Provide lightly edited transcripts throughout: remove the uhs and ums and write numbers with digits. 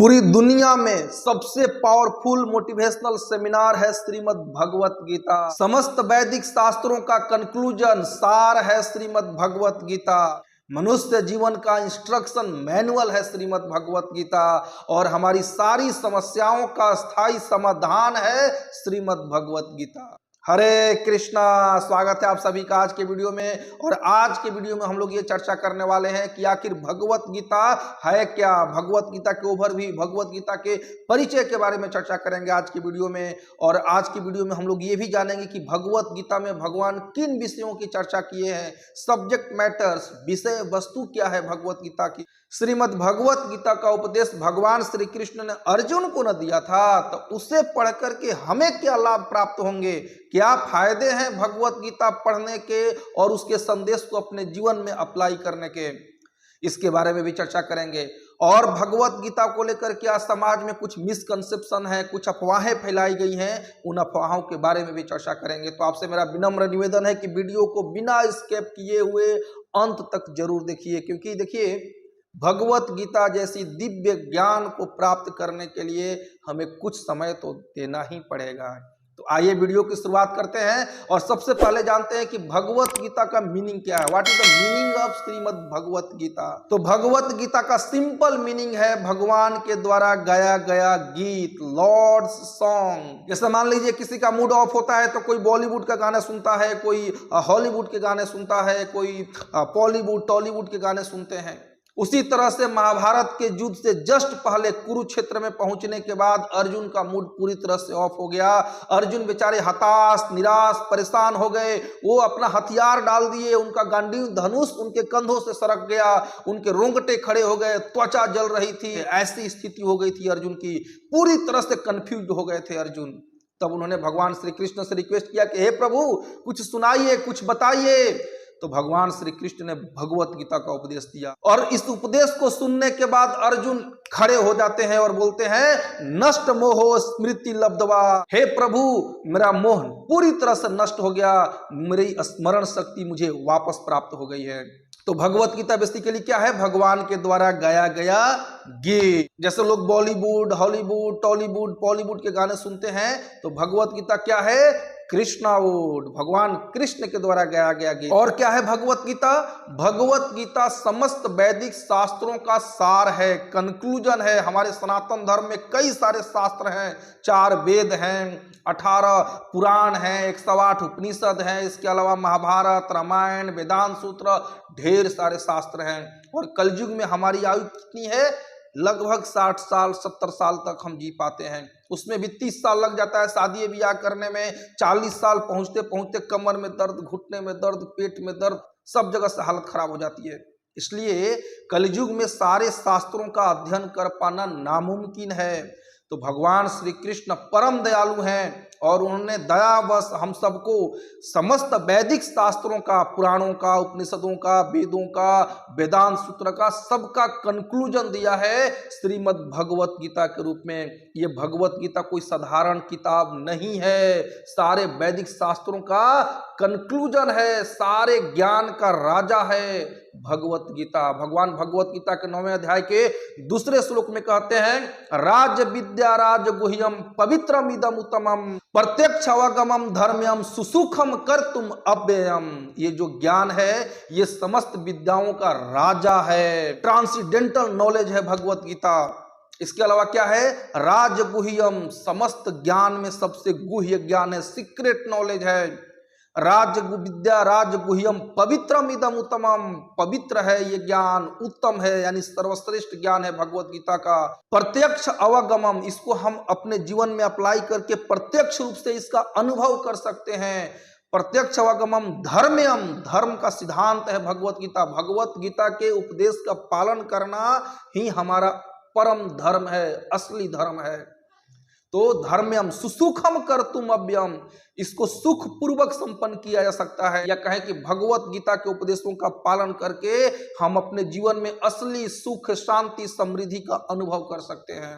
पूरी दुनिया में सबसे पावरफुल मोटिवेशनल सेमिनार है श्रीमद् भगवत गीता। समस्त वैदिक शास्त्रों का कंक्लूजन सार है श्रीमद् भगवत गीता। मनुष्य जीवन का इंस्ट्रक्शन मैनुअल है श्रीमद् भगवत गीता। और हमारी सारी समस्याओं का स्थायी समाधान है श्रीमद् भगवत गीता। हरे कृष्णा। स्वागत है आप सभी का आज के वीडियो में। और आज के वीडियो में हम लोग ये चर्चा करने वाले हैं कि आखिर भगवत गीता है क्या, भगवत गीता के ओवरव्यू, भगवत गीता के परिचय के बारे में चर्चा करेंगे आज की वीडियो में। और आज की वीडियो में हम लोग ये भी जानेंगे कि भगवत गीता में भगवान किन विषयों की चर्चा किए हैं, सब्जेक्ट मैटर्स, विषय वस्तु क्या है भगवत गीता की। श्रीमद् भगवत गीता का उपदेश भगवान श्री कृष्ण ने अर्जुन को न दिया था, तो उसे पढ़ करके हमें क्या लाभ प्राप्त होंगे, क्या फायदे हैं भगवत गीता पढ़ने के और उसके संदेश को अपने जीवन में अप्लाई करने के, इसके बारे में भी चर्चा करेंगे। और भगवत गीता को लेकर क्या समाज में कुछ मिसकंसेप्शन है, कुछ अफवाहें फैलाई गई हैं, उन अफवाहों के बारे में भी चर्चा करेंगे। तो आपसे मेरा विनम्र निवेदन है कि वीडियो को बिना स्किप किए हुए अंत तक जरूर देखिए, क्योंकि देखिए भगवत गीता जैसी दिव्य ज्ञान को प्राप्त करने के लिए हमें कुछ समय तो देना ही पड़ेगा। तो आइए वीडियो की शुरुआत करते हैं और सबसे पहले जानते हैं कि भगवत गीता का मीनिंग क्या है। What is the meaning of Shrimad Bhagavad Gita. तो भगवत गीता का सिंपल मीनिंग है भगवान के द्वारा गाया गया गीत, लॉर्ड्स सॉन्ग। जैसे मान लीजिए किसी का मूड ऑफ होता है तो कोई बॉलीवुड का गाना सुनता है, कोई हॉलीवुड के गाने सुनता है, कोई बॉलीवुड टॉलीवुड के गाने सुनते हैं। उसी तरह से महाभारत के युद्ध से जस्ट पहले कुरुक्षेत्र में पहुंचने के बाद अर्जुन का मूड पूरी तरह से ऑफ हो गया। अर्जुन बेचारे हताश, निराश, परेशान हो गए। वो अपना हथियार डाल दिए, उनका गांडीव धनुष उनके कंधों से सरक गया, उनके रोंगटे खड़े हो गए, त्वचा जल रही थी। ऐसी स्थिति हो गई थी अर्जुन की, पूरी तरह से कंफ्यूज हो गए थे अर्जुन। तब उन्होंने भगवान श्री कृष्ण से रिक्वेस्ट किया कि हे प्रभु कुछ सुनाइए, कुछ बताइए। तो भगवान श्री कृष्ण ने भगवत गीता का उपदेश दिया और इस उपदेश को सुनने के बाद अर्जुन खड़े हो जाते हैं और बोलते हैं नष्ट मोहो स्मृति लब्धवा। हे प्रभु मेरा मोह पूरी तरह से नष्ट हो गया, मेरी स्मरण शक्ति मुझे वापस प्राप्त हो गई है। तो भगवत गीता बेसिकली क्या है, भगवान के द्वारा गाया गया गीत। जैसे लोग बॉलीवुड, हॉलीवुड, टॉलीवुड, बॉलीवुड के गाने सुनते हैं, तो भगवत गीता क्या है, कृष्णावुड, भगवान कृष्ण के द्वारा गाया गया गीत। और क्या है भगवत गीता? भगवत गीता समस्त वैदिक शास्त्रों का सार है, कंक्लूजन है। हमारे सनातन धर्म में कई सारे शास्त्र हैं, 4 वेद हैं, 18 पुराण हैं, 108 उपनिषद हैं, इसके अलावा महाभारत, रामायण, वेदांत सूत्र, ढेर सारे शास्त्र हैं। और कलयुग में हमारी आयु कितनी है, लगभग 60 साल 70 साल तक हम जी पाते हैं। उसमें भी 30 साल लग जाता है शादी ब्याह करने में। 40 साल पहुंचते पहुंचते कमर में दर्द, घुटने में दर्द, पेट में दर्द, सब जगह से हालत खराब हो जाती है। इसलिए कलयुग में सारे शास्त्रों का अध्ययन कर पाना नामुमकिन है। तो भगवान श्री कृष्ण परम दयालु हैं और उन्होंने दयावश हम सबको समस्त वैदिक शास्त्रों का, पुराणों का, उपनिषदों का, वेदों का, वेदांत सूत्र का, सबका कंक्लूजन दिया है श्रीमद् भगवत गीता के रूप में। ये भगवत गीता कोई साधारण किताब नहीं है, सारे वैदिक शास्त्रों का कंक्लूजन है, सारे ज्ञान का राजा है भगवत गीता। भगवान भगवत गीता के 9वें अध्याय के दूसरे श्लोक में कहते हैं राज विद्या राज गुह्यम पवित्रम इदम उत्तमम प्रत्यक्ष अवगमम धर्म्यम सुसुखम कर्तुम अव्ययम। ये जो ज्ञान है ये समस्त विद्याओं का राजा है, ट्रांसेंडेंटल नॉलेज है भगवत गीता। इसके अलावा क्या है, राजगुह्यम, समस्त ज्ञान में सबसे गुह्य ज्ञान है, सीक्रेट नॉलेज है। राज विद्या राजगुह्यम पवित्रम इदम उत्तमम, पवित्र है ये ज्ञान, उत्तम है यानी सर्वश्रेष्ठ ज्ञान है भगवत गीता का। प्रत्यक्ष अवगमम, इसको हम अपने जीवन में अप्लाई करके प्रत्यक्ष रूप से इसका अनुभव कर सकते हैं। प्रत्यक्ष अवगमम धर्म्यम, धर्म का सिद्धांत है भगवत गीता। भगवत गीता के उपदेश का पालन करना ही हमारा परम धर्म है, असली धर्म है। तो धर्म्यम सुसुखम कर्तुम अव्ययम, इसको सुख पूर्वक संपन्न किया जा सकता है, या कहें कि भगवत गीता के उपदेशों का पालन करके हम अपने जीवन में असली सुख, शांति, समृद्धि का अनुभव कर सकते हैं।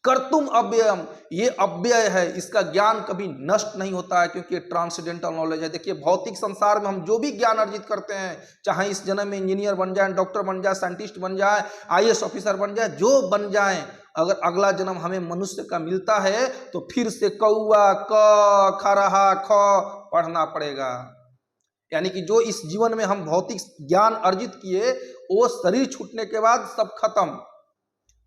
कर्तुम अव्ययम, ये अव्यय है, इसका ज्ञान कभी नष्ट नहीं होता है क्योंकि ये ट्रांसेंडेंटल नॉलेज है। देखिए भौतिक संसार में हम जो भी ज्ञान अर्जित करते हैं, चाहे इस जन्म में इंजीनियर बन जाए, डॉक्टर बन जाए, साइंटिस्ट बन जाए, IAS ऑफिसर बन जाए, जो बन जाए, अगर अगला जन्म हमें मनुष्य का मिलता है तो फिर से कौआ क खरहा ख पढ़ना पड़ेगा। यानी कि जो इस जीवन में हम भौतिक ज्ञान अर्जित किए वो शरीर छूटने के बाद सब खत्म,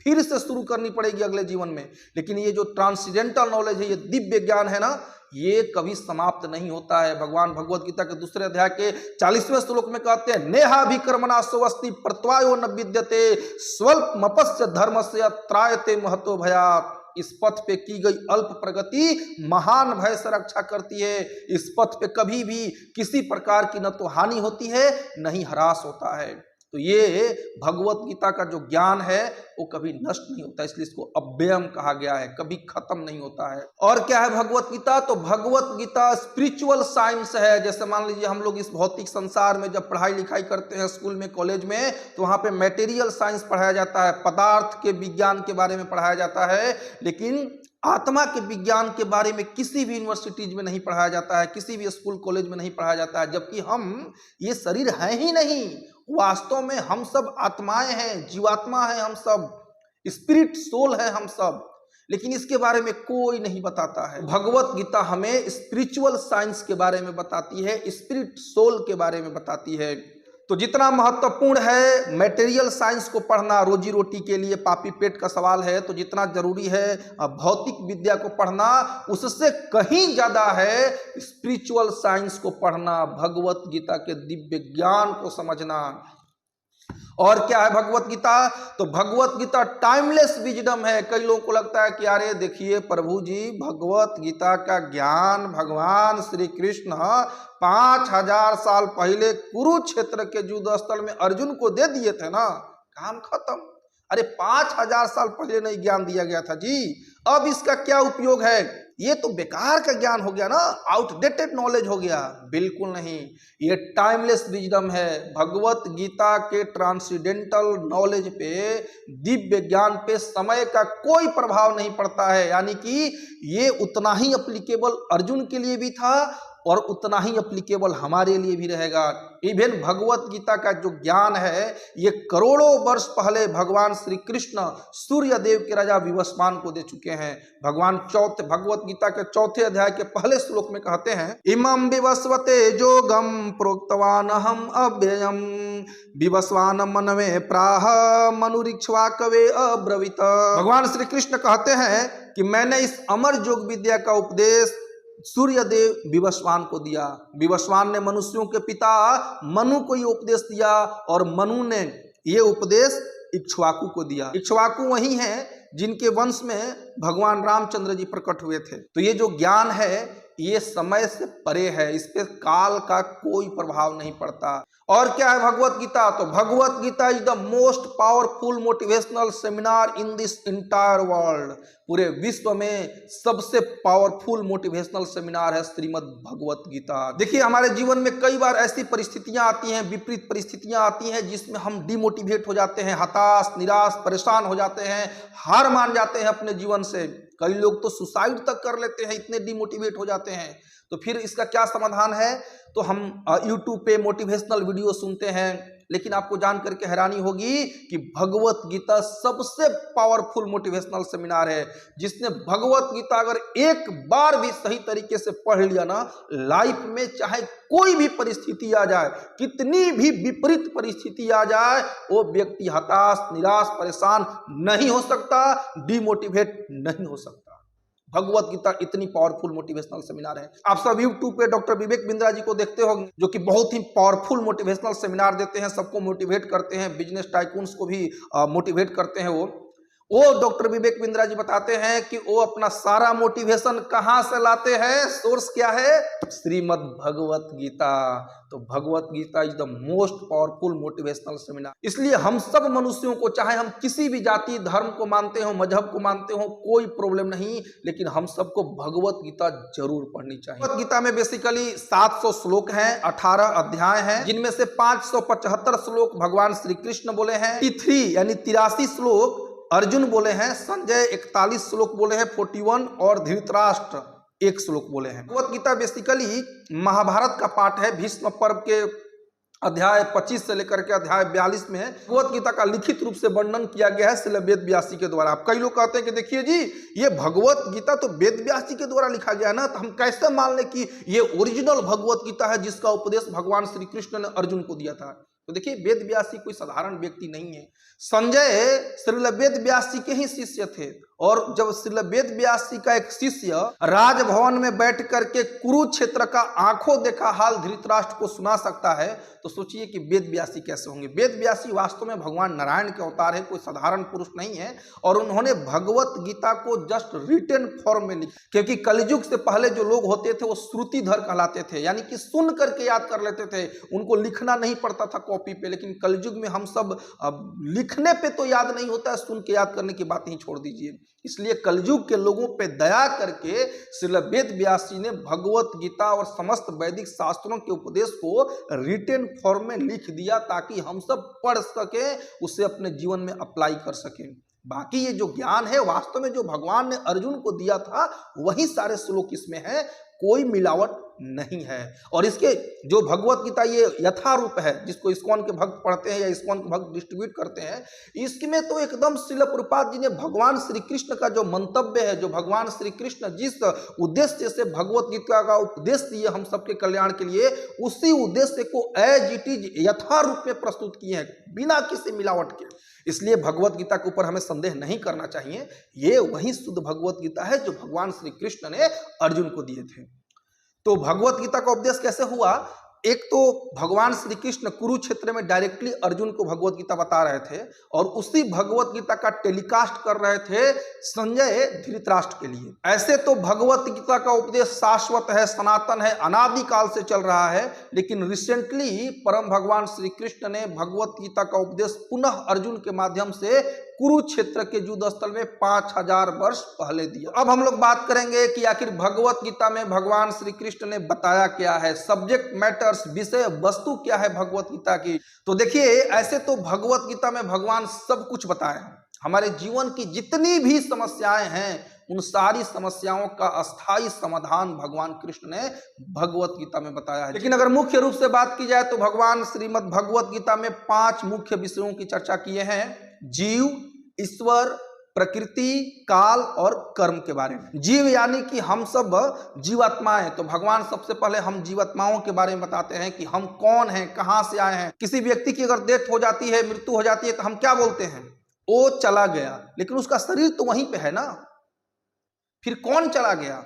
फिर से शुरू करनी पड़ेगी अगले जीवन में। लेकिन ये जो ट्रांसेंडेंटल नॉलेज है, ये दिव्य ज्ञान है ना, ये कभी समाप्त नहीं होता है। भगवान भगवत गीता के दूसरे अध्याय के 40वें श्लोक में कहते हैं, नेहाभिकर्मणा सोऽस्ति प्रत्वायो न विद्यते स्वल्पमपस्य धर्मस्य त्रायते महतो भयात्। इस पथ पे की गई अल्प प्रगति महान भय से रक्षा करती है। इस पथ पे कभी भी किसी प्रकार की न तो हानि होती है न ही ह्रास होता है। तो ये भगवत गीता का जो ज्ञान है वो कभी नष्ट नहीं होता, इसलिए इसको अव्ययम कहा गया है, कभी खत्म नहीं होता है। और क्या है भगवत गीता? तो भगवत गीता स्पिरिचुअल साइंस है। जैसे मान लीजिए हम लोग इस भौतिक संसार में जब पढ़ाई लिखाई करते हैं स्कूल में, कॉलेज में, तो वहाँ पे मटेरियल साइंस पढ़ाया जाता है, पदार्थ के विज्ञान के बारे में पढ़ाया जाता है, लेकिन आत्मा के विज्ञान के बारे में किसी भी यूनिवर्सिटीज में नहीं पढ़ाया जाता है, किसी भी स्कूल कॉलेज में नहीं पढ़ाया जाता है। जबकि हम ये शरीर है ही नहीं, वास्तव में हम सब आत्माएं हैं, जीवात्मा है, हम सब स्पिरिट सोल है हम सब, लेकिन इसके बारे में कोई नहीं बताता है। भगवत गीता हमें स्पिरिचुअल साइंस के बारे में बताती है, स्पिरिट सोल के बारे में बताती है। तो जितना महत्वपूर्ण है मटेरियल साइंस को पढ़ना रोजी रोटी के लिए, पापी पेट का सवाल है, तो जितना जरूरी है भौतिक विद्या को पढ़ना, उससे कहीं ज्यादा है स्पिरिचुअल साइंस को पढ़ना, भगवत गीता के दिव्य ज्ञान को समझना। और क्या है भगवत गीता? तो भगवत गीता टाइमलेस विजडम है। कई लोगों को लगता है कि अरे देखिए प्रभु जी, भगवत गीता का ज्ञान भगवान श्री कृष्ण 5000 साल पहले कुरुक्षेत्र के युद्ध स्थल में अर्जुन को दे दिए थे ना, काम खत्म। अरे 5000 साल पहले नहीं ज्ञान दिया गया था जी, अब इसका क्या उपयोग है? ये तो बेकार का ज्ञान हो गया ना, आउटडेटेड नॉलेज हो गया। बिल्कुल नहीं, ये टाइमलेस विजडम है। भगवत गीता के ट्रांसेंडेंटल नॉलेज पे, दिव्य ज्ञान पे समय का कोई प्रभाव नहीं पड़ता है। यानी कि ये उतना ही एप्लीकेबल अर्जुन के लिए भी था और उतना ही एप्लीकेबल हमारे लिए भी रहेगा। इवन भगवत गीता का जो ज्ञान है ये करोड़ों वर्ष पहले भगवान श्री कृष्ण सूर्य देव के राजा विवस्वान को दे चुके हैं। भगवान भगवत गीता के 4थे अध्याय के पहले श्लोक में कहते हैं, इमं विवस्वते जोगम प्रोक्तवान हम अव्ययम विवस्वान मनवे प्राह मनुरिक्ष्वाकवे अब्रवीत। भगवान श्री कृष्ण कहते हैं कि मैंने इस अमर योग विद्या का उपदेश सूर्य देव विवस्वान को दिया। विवस्वान ने मनुष्यों के पिता मनु को ये उपदेश दिया और मनु ने ये उपदेश इक्ष्वाकु को दिया। इक्ष्वाकु वही हैं जिनके वंश में भगवान रामचंद्र जी प्रकट हुए थे। तो ये जो ज्ञान है ये समय से परे है, इस पे काल का कोई प्रभाव नहीं पड़ता। और क्या है भगवत गीता? तो Bhagavad Gita is the most powerful motivational seminar in this entire world. पूरे विश्व में सबसे पावरफुल मोटिवेशनल सेमिनार है श्रीमद् भगवत गीता। देखिए हमारे जीवन में कई बार ऐसी परिस्थितियां आती हैं, विपरीत परिस्थितियां आती हैं जिसमें हम डिमोटिवेट हो जाते हैं, हताश, निराश, परेशान हो जाते हैं, हार मान जाते हैं अपने जीवन से। कई लोग तो सुसाइड तक कर लेते हैं, इतने डिमोटिवेट हो जाते हैं। तो फिर इसका क्या समाधान है? तो हम YouTube पे मोटिवेशनल वीडियो सुनते हैं, लेकिन आपको जान करके हैरानी होगी कि भगवत गीता सबसे पावरफुल मोटिवेशनल सेमिनार है। जिसने भगवत गीता अगर एक बार भी सही तरीके से पढ़ लिया ना, लाइफ में चाहे कोई भी परिस्थिति आ जाए, कितनी भी विपरीत परिस्थिति आ जाए, वो व्यक्ति हताश, निराश, परेशान नहीं हो सकता, डिमोटिवेट नहीं हो सकता। भगवत गीता इतनी पावरफुल मोटिवेशनल सेमिनार है। आप सब YouTube पे डॉक्टर विवेक बिंद्रा जी को देखते हो, जो कि बहुत ही पावरफुल मोटिवेशनल सेमिनार देते हैं, सबको मोटिवेट करते हैं, बिजनेस टाइकून्स को भी मोटिवेट करते हैं। वो डॉक्टर विवेक बिंद्रा जी बताते हैं कि वो अपना सारा मोटिवेशन कहां से लाते हैं, सोर्स क्या है? श्रीमद् भगवत गीता। तो Bhagavad Gita is the most powerful motivational seminar. इसलिए हम सब मनुष्यों को, चाहे हम किसी भी जाति धर्म को मानते हो, मजहब को मानते हो, कोई प्रॉब्लम नहीं, लेकिन हम सबको भगवत गीता जरूर पढ़नी चाहिए। भगवत गीता में बेसिकली 700 श्लोक हैं, 18 अध्याय हैं, जिनमें से 575 श्लोक भगवान श्री कृष्ण बोले हैं, 83 यानी 83 श्लोक अर्जुन बोले हैं, संजय 41 श्लोक बोले हैं 41, और धृतराष्ट्र 1 श्लोक बोले हैं। भगवत गीता बेसिकली महाभारत का पाठ है। भीष्म पर्व के अध्याय 25 से लेकर के अध्याय 42 में भगवत गीता का लिखित रूप से वर्णन किया गया है श्रील वेद व्यास जी के द्वारा। अब कई लोग कहते हैं कि देखिए जी, ये भगवत गीता तो वेद व्यास जी के द्वारा लिखा गया ना, तो हम कैसे मान लें कि ये ओरिजिनल भगवत गीता है जिसका उपदेश भगवान श्री कृष्ण ने अर्जुन को दिया था। तो देखिए, वेद व्यास जी कोई साधारण व्यक्ति नहीं है। संजय श्रील वेद व्यास जी के ही शिष्य थे, और जब श्रील वेद व्यास जी का एक शिष्य राजभवन में बैठ करके कुरुक्षेत्र का आंखों देखा हाल धृतराष्ट्र को सुना सकता है, तो सोचिए कि वेद व्यास जी कैसे होंगे। वेद व्यास जी वास्तव में भगवान नारायण के अवतार है, कोई साधारण पुरुष नहीं है। और उन्होंने भगवत गीता को जस्ट रिटन फॉर्म में लिखा, क्योंकि कलयुग से पहले जो लोग होते थे वो श्रुतिधर कहलाते थे, यानी कि सुन करके याद कर लेते थे, उनको लिखना नहीं पड़ता था कॉपी पे। लेकिन कलयुग में हम सब लिखने पे तो याद नहीं होता है, सुन के याद करने की बात ही छोड़ दीजिए। इसलिए कलयुग के लोगों पे दया करके श्रील वेद व्यास जी ने भगवत गीता और समस्त वैदिक शास्त्रों के उपदेश को रिटन फॉर्म में लिख दिया, ताकि हम सब पढ़ सके, उसे अपने जीवन में अप्लाई कर सकें। बाकी ये जो ज्ञान है वास्तव में जो भगवान ने अर्जुन को दिया था वही सारे श्लोक इसमें है, कोई मिलावट नहीं है। और इसके जो भगवत गीता ये यथारूप है, जिसको इस्कॉन के भक्त पढ़ते हैं या इस्कॉन के भक्त डिस्ट्रीब्यूट करते हैं, इसमें तो एकदम श्रील प्रभुपाद जी ने भगवान श्री कृष्ण का जो मंतव्य है, जो भगवान श्री कृष्ण जिस उद्देश्य से भगवत गीता का उपदेश दिए हम सबके कल्याण के लिए, उसी उद्देश्य को एज इट इज यथारूप में प्रस्तुत किए हैं, बिना किसी मिलावट के। इसलिए भगवत गीता के ऊपर हमें संदेह नहीं करना चाहिए। ये वही शुद्ध भगवत गीता है जो भगवान श्री कृष्ण ने अर्जुन को दिए थे। तो भगवत गीता का उपदेश कैसे हुआ? एक तो भगवान श्री कृष्ण कुरुक्षेत्र में डायरेक्टली अर्जुन को भगवत गीता बता रहे थे, और उसी भगवत गीता का टेलीकास्ट कर रहे थे संजय धृतराष्ट्र के लिए। ऐसे तो भगवत गीता का उपदेश शाश्वत है, सनातन है, अनादिकाल से चल रहा है। लेकिन रिसेंटली परम भगवान श्री कृष्ण ने भगवत गीता का उपदेश पुनः अर्जुन के माध्यम से कुरुक्षेत्र के युद्ध स्थल में 5000 वर्ष पहले दिया। अब हम लोग बात करेंगे कि आखिर भगवत गीता में भगवान श्री कृष्ण ने बताया क्या है, सब्जेक्ट मैटर्स, विषय वस्तु क्या है भगवत गीता की। तो देखिए, ऐसे तो भगवत गीता में भगवान सब कुछ बताए हैं। हमारे जीवन की जितनी भी समस्याएं हैं, उन सारी समस्याओं का अस्थायी समाधान भगवान कृष्ण ने भगवत गीता में बताया है। लेकिन अगर मुख्य रूप से बात की जाए तो भगवान श्रीमद् भगवत गीता में 5 मुख्य विषयों की चर्चा किए हैं: जीव, ईश्वर, प्रकृति, काल और कर्म के बारे में। जीव यानी कि हम सब जीवात्माएं। तो भगवान सबसे पहले हम जीवात्माओं के बारे में बताते हैं कि हम कौन हैं, कहां से आए हैं। किसी व्यक्ति की अगर डेथ हो जाती है, मृत्यु हो जाती है, तो हम क्या बोलते हैं? वो चला गया। लेकिन उसका शरीर तो वहीं पे है ना। फिर कौन चला गया?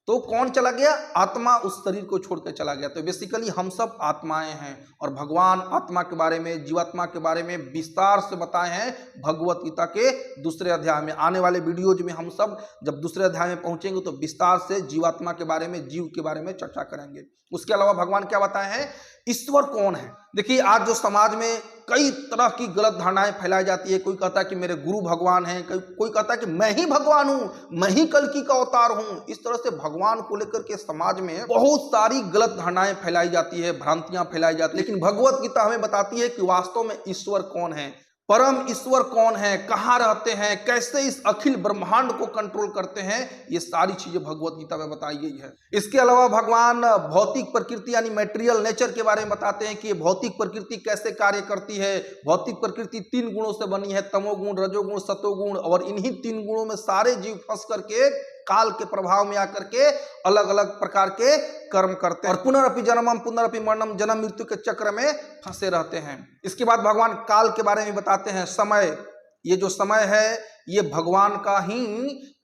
तो कौन चला गया? आत्मा उस शरीर को छोड़ कर चला गया। तो बेसिकली हम सब आत्माएं हैं, और भगवान आत्मा के बारे में, जीवात्मा के बारे में विस्तार से बताए हैं भगवत गीता के दूसरे अध्याय में। आने वाले वीडियोज में हम सब जब दूसरे अध्याय में पहुंचेंगे तो विस्तार से जीवात्मा के बारे में, जीव के बारे में चर्चा करेंगे। उसके अलावा भगवान क्या बताए हैं? ईश्वर कौन है। देखिए, आज जो समाज में कई तरह की गलत धारणाएं फैलाई जाती है। कोई कहता है कि मेरे गुरु भगवान हैं, कोई कहता है कि मैं ही भगवान हूं, मैं ही कल्कि का अवतार हूं। इस तरह से भगवान को लेकर के समाज में बहुत सारी गलत धारणाएं फैलाई जाती है, भ्रांतियां फैलाई जाती है। लेकिन भगवत गीता हमें बताती है कि वास्तव में ईश्वर कौन है, परम ईश्वर कौन है, कहाँ रहते हैं, कैसे इस अखिल ब्रह्मांड को कंट्रोल करते हैं। ये सारी चीजें भगवत गीता में बताई गई है। इसके अलावा भगवान भौतिक प्रकृति यानी मैटेरियल नेचर के बारे में बताते हैं कि ये भौतिक प्रकृति कैसे कार्य करती है। भौतिक प्रकृति 3 गुणों से बनी है: तमोगुण, रजोगुण, सतोगुण। और इन्हीं 3 गुणों में सारे जीव फंस करके काल के प्रभाव में आकर के अलग अलग प्रकार के कर्म करते हैं, और पुनरअपि जन्मम पुनरअपि मरणम, जन्म मृत्यु के चक्र में फंसे रहते हैं। इसके बाद भगवान काल के बारे में बताते हैं। समय, ये जो समय है ये भगवान का ही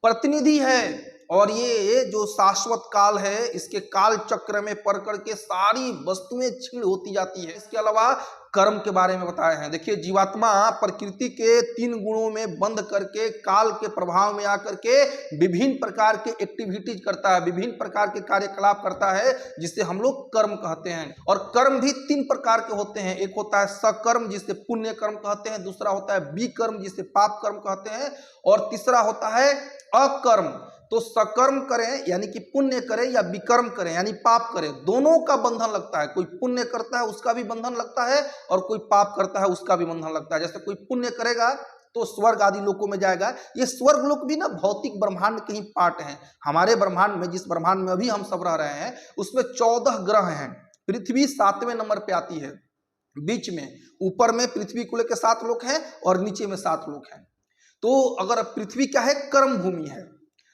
प्रतिनिधि है, और ये जो शाश्वत काल है, इसके काल चक्र में पड़ करके सारी वस्तुएं क्षीण होती जाती है। इसके अलावा कर्म के बारे में बताए हैं। देखिए, जीवात्मा प्रकृति के 3 गुणों में बंद करके काल के प्रभाव में आकर के विभिन्न प्रकार के एक्टिविटीज करता है, विभिन्न प्रकार के कार्यकलाप करता है, जिसे हम लोग कर्म कहते हैं। और कर्म भी 3 प्रकार के होते हैं। एक होता है सकर्म, जिसे पुण्य कर्म कहते हैं, दूसरा होता है विकर्म, जिसे पाप कर्म कहते हैं, और तीसरा होता है अकर्म। तो सकर्म करें यानी कि पुण्य करें, या विकर्म करें यानी पाप करें, दोनों का बंधन लगता है। कोई पुण्य करता है उसका भी बंधन लगता है, और कोई पाप करता है उसका भी बंधन लगता है। जैसे कोई पुण्य करेगा तो स्वर्ग आदि लोकों में जाएगा। ये स्वर्ग लोक भी ना भौतिक ब्रह्मांड के ही पार्ट हैं। हमारे ब्रह्मांड में, जिस ब्रह्मांड में अभी हम सब रह रहे हैं, उसमें 14 ग्रह हैं। पृथ्वी 7वें नंबर पे आती है, बीच में। ऊपर में पृथ्वी को लेकर 7 लोक हैं और नीचे में 7 लोक हैं। तो अगर पृथ्वी क्या है, कर्म भूमि है,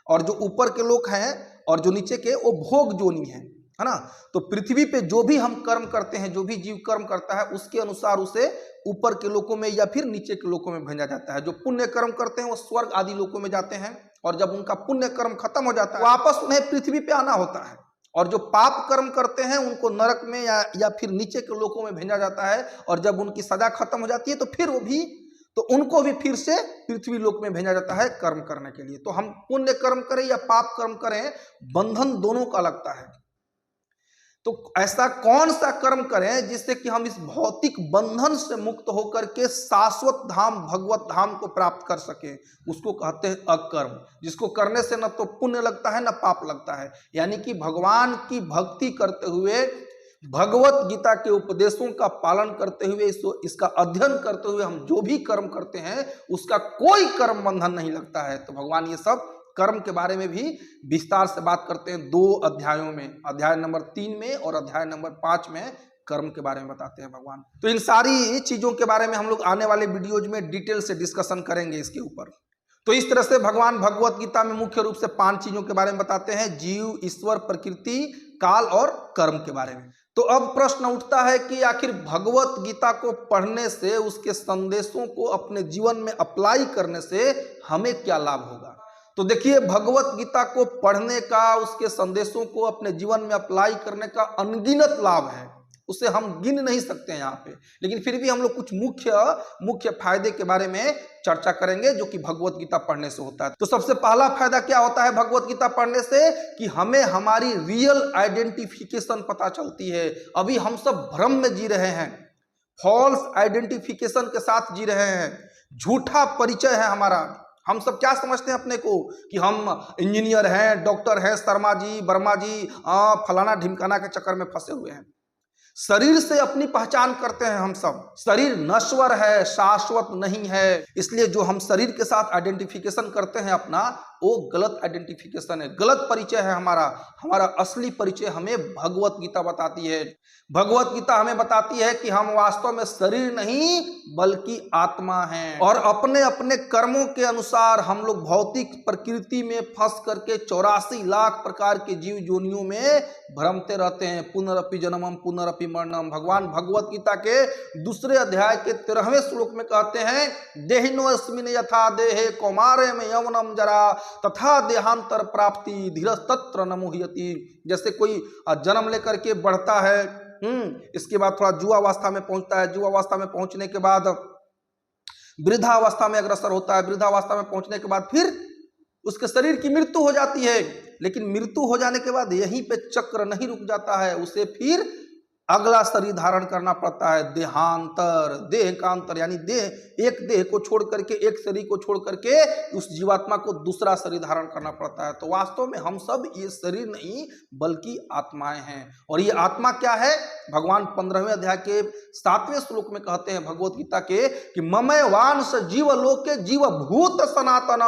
और जो ऊपर के लोक हैं और जो नीचे के वो भोग जोनी है ना। तो पृथ्वी पे जो भी हम कर्म करते हैं, जो भी जीव कर्म करता है, उसके अनुसार उसे ऊपर के लोकों में या फिर नीचे के लोकों में भेजा जाता है। जो पुण्य कर्म करते हैं वो स्वर्ग आदि लोकों में जाते हैं, और जब उनका पुण्य कर्म खत्म हो जाता है वापस उन्हें पृथ्वी पे आना होता है। और जो पाप कर्म करते हैं उनको नरक में या फिर नीचे के लोकों में भेजा जाता है, और जब उनकी सजा खत्म हो जाती है तो फिर उनको भी फिर से पृथ्वी लोक में भेजा जाता है कर्म करने के लिए। तो हम पुण्य कर्म करें या पाप कर्म करें, बंधन दोनों का लगता है। तो ऐसा कौन सा कर्म करें जिससे कि हम इस भौतिक बंधन से मुक्त होकर के शाश्वत धाम, भगवत धाम को प्राप्त कर सके, उसको कहते हैं अकर्म। जिसको करने से न तो पुण्य लगता है न पाप लगता है। यानी कि भगवान की भक्ति करते हुए, भगवत गीता के उपदेशों का पालन करते हुए, इसका अध्ययन करते हुए हम जो भी कर्म करते हैं उसका कोई कर्म बंधन नहीं लगता है। तो भगवान ये सब कर्म के बारे में भी विस्तार से बात करते हैं 2 अध्यायों में, अध्याय नंबर 3 में और अध्याय नंबर 5 में कर्म के बारे में बताते हैं भगवान। तो इन सारी चीजों के बारे में हम लोग आने वाले वीडियोज में डिटेल से डिस्कशन करेंगे इसके ऊपर। तो इस तरह से भगवान भगवत गीता में मुख्य रूप से 5 चीजों के बारे में बताते हैं, जीव, ईश्वर, प्रकृति, काल और कर्म के बारे में। तो अब प्रश्न उठता है कि आखिर भगवत गीता को पढ़ने से, उसके संदेशों को अपने जीवन में अप्लाई करने से हमें क्या लाभ होगा। तो देखिए, भगवत गीता को पढ़ने का, उसके संदेशों को अपने जीवन में अप्लाई करने का अनगिनत लाभ है, उसे हम गिन नहीं सकते हैं यहाँ पे। लेकिन फिर भी हम लोग कुछ मुख्य फायदे के बारे में चर्चा करेंगे जो कि भगवत गीता पढ़ने से होता है। तो सबसे पहला फायदा क्या होता है भगवत गीता पढ़ने से, कि हमें हमारी रियल आइडेंटिफिकेशन पता चलती है। अभी हम सब भ्रम में जी रहे हैं, फॉल्स आइडेंटिफिकेशन के साथ जी रहे हैं, झूठा परिचय है हमारा। हम सब क्या समझते हैं अपने को कि हम इंजीनियर हैं, डॉक्टर हैं, शर्मा जी, वर्मा जी, फलाना ढिमकाना के चक्कर में फंसे हुए हैं। शरीर से अपनी पहचान करते हैं हम सब। शरीर नश्वर है, शाश्वत नहीं है। इसलिए जो हम शरीर के साथ आइडेंटिफिकेशन करते हैं अपना, वो गलत आइडेंटिफिकेशन है, गलत परिचय है हमारा असली परिचय हमें भगवत गीता बताती है। भगवत गीता हमें बताती है कि हम वास्तव में शरीर नहीं बल्कि आत्मा हैं, और अपने अपने कर्मों के अनुसार हम लोग भौतिक प्रकृति में फंस करके 84 लाख प्रकार के जीव योनियों में भ्रमते रहते हैं। पुनरपि जन्मम पुनरपि मरणम। भगवान भगवत गीता के 2 अध्याय के 13वें श्लोक में कहते हैं, देहिनोऽस्मिन् यथा देहे कौमारे में यौवनम जरा तथा देहांतर प्राप्ति धीरस्तत्र न मुह्यति। जैसे कोई जन्म लेकर के बढ़ता है, इसके बाद थोड़ा युवावस्था में पहुंचता है, युवावस्था में पहुंचने के बाद वृद्धावस्था में अग्रसर होता है, वृद्धावस्था में पहुंचने के बाद फिर उसके शरीर की मृत्यु हो जाती है। लेकिन मृत्यु हो जाने के बाद यहीं पे चक्र नहीं रुक जाता है, उसे फिर अगला शरीर धारण करना पड़ता है। देहांतर, देह का अंतर, यानी एक देह को छोड़ करके, एक शरीर को छोड़ करके उस जीवात्मा को दूसरा शरीर धारण करना पड़ता है। तो वास्तव में हम सब ये शरीर नहीं बल्कि आत्माएं हैं। और ये आत्मा क्या है, भगवान 15वें अध्याय के 7वें श्लोक में कहते हैं भगवत गीता के कि ममय वांश जीव लोके जीव भूत सनातन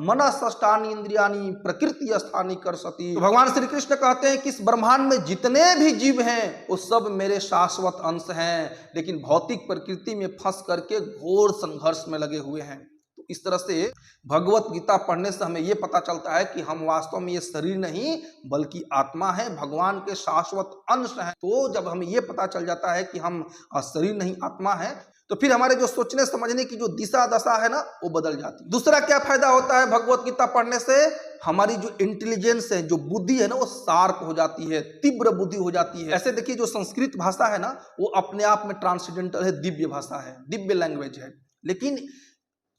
मनसष्टानि इंद्रियानि प्रकृति स्थानी करसति। तो भगवान श्री कृष्ण कहते हैं कि इस ब्रह्मांड में जितने भी जीव हैं वो सब मेरे शाश्वत अंश हैं, लेकिन भौतिक प्रकृति में फंस करके घोर संघर्ष में लगे हुए हैं। तो इस तरह से भगवत गीता पढ़ने से हमें यह पता चलता है कि हम वास्तव में ये शरीर नहीं बल्कि आत्मा है, भगवान के शाश्वत अंश हैं। तो जब हमें यह पता चल जाता है कि हम शरीर नहीं आत्मा है, तो फिर हमारे जो सोचने समझने की जो दिशा दशा है ना, वो बदल जाती है। दूसरा क्या फायदा होता है भगवत गीता पढ़ने से, हमारी जो इंटेलिजेंस है, जो बुद्धि है ना, वो शार्प हो जाती है, तीव्र बुद्धि हो जाती है। ऐसे देखिए, जो संस्कृत भाषा है ना, वो अपने आप में ट्रांससेंडेंटल है, दिव्य भाषा है, दिव्य लैंग्वेज है। लेकिन